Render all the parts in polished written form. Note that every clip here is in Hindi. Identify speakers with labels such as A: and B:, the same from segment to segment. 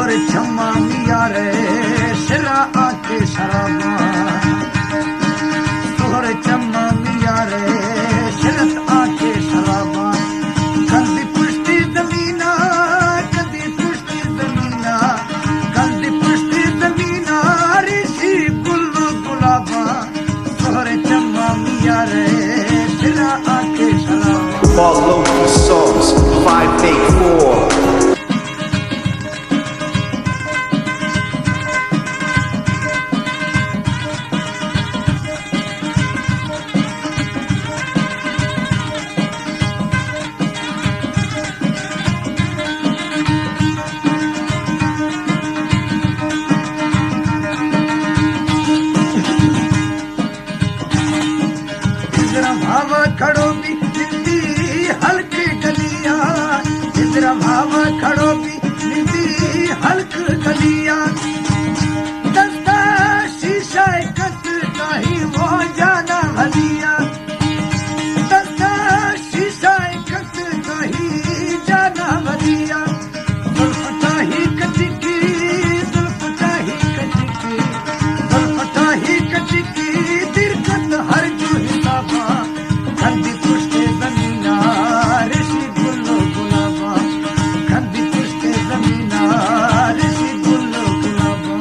A: सोहर छम्मा मिया रे शरा आके शराबा सोहर छम्मा मिया रे शरत आके शराबा कंदी पुष्टि जमीना कंदी पुष्टि जमीना कंदी पुष्टि जमीना ऋषि गुल्लू गुलाबा सोहर छम्मा मिया रे शरा आके शराबा
B: Follow the songs 584.
A: भाव खड़ो भी निंदी हल्क गलिया इंद्र भाव खड़ो भी निंदी हल्क गलिया दस्ता शीशा कत नहीं वो जाना हलिया दस्ता शीशा कत नहीं जाना हलिया जुल्फताही कचिकी जुल्फताही कचिकी जुल्फताही कचिकी दिरकत हर जो हिसाबा कंदी पुष्टे जमीना ऋषि गुल्लो गुलाबा कंदी पुष्टे जमीना ऋषि गुल्लो गुलाबा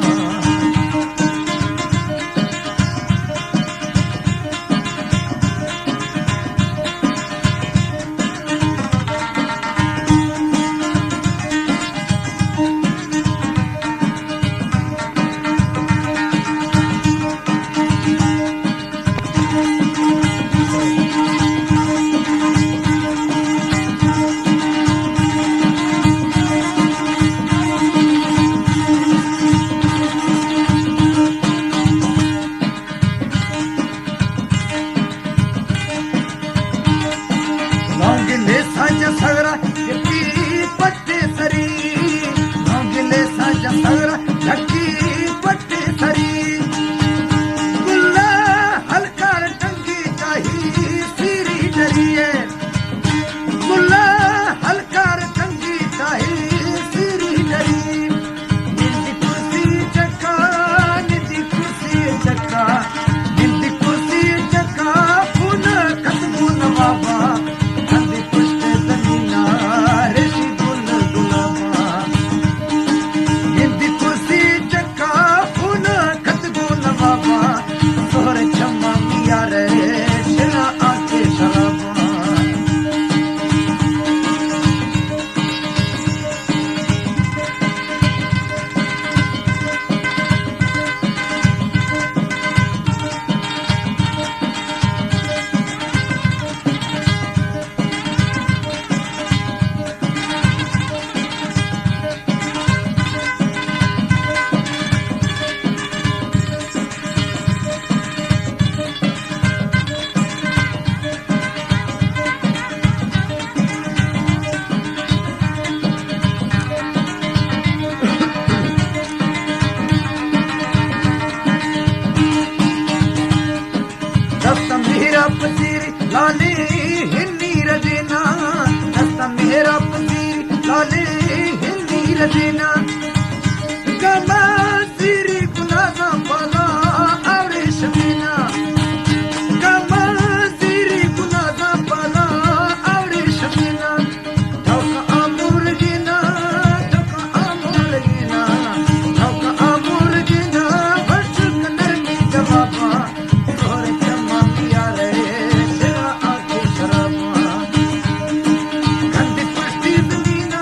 A: लौंगिले साजा सगरा यकी पट्टे सरी लौंगिले साजा सगरा यकी पट्टे सरी गुल्ला हल्का टंगी चाही सीरी डरिए गुल्ला हल्का टंगी चाही सीरी डरी निंदी कुर्सी चक्का निंदी कुर्सी चक्का निंदी कुर्सी चक्का पुन कदमू नवाबा कंदी पुष्टे जमीना ऋषि गुल गुलाबा निंदी कुर्सी चक्का पुन कदमू नवाबा सोहर छम्मा मिया रे शरा आके शराबा दस्ता मेरा पसीरी लाले हिन्नी रजेना दस्ता मेरा पसीरी लाले हिन्नी रजेना गमा सीरी गुलाबा बाला आवड़े शमीना गमा सीरी गुलाबा बाला आवड़े शमीना धोका आमूर गिना धोका आमूर गिना धोका आमूर गिना वर्ष कनर की जवाबा सोहर छम्मा मिया रे शरा आके शराबा कंदी पुष्टि जमीना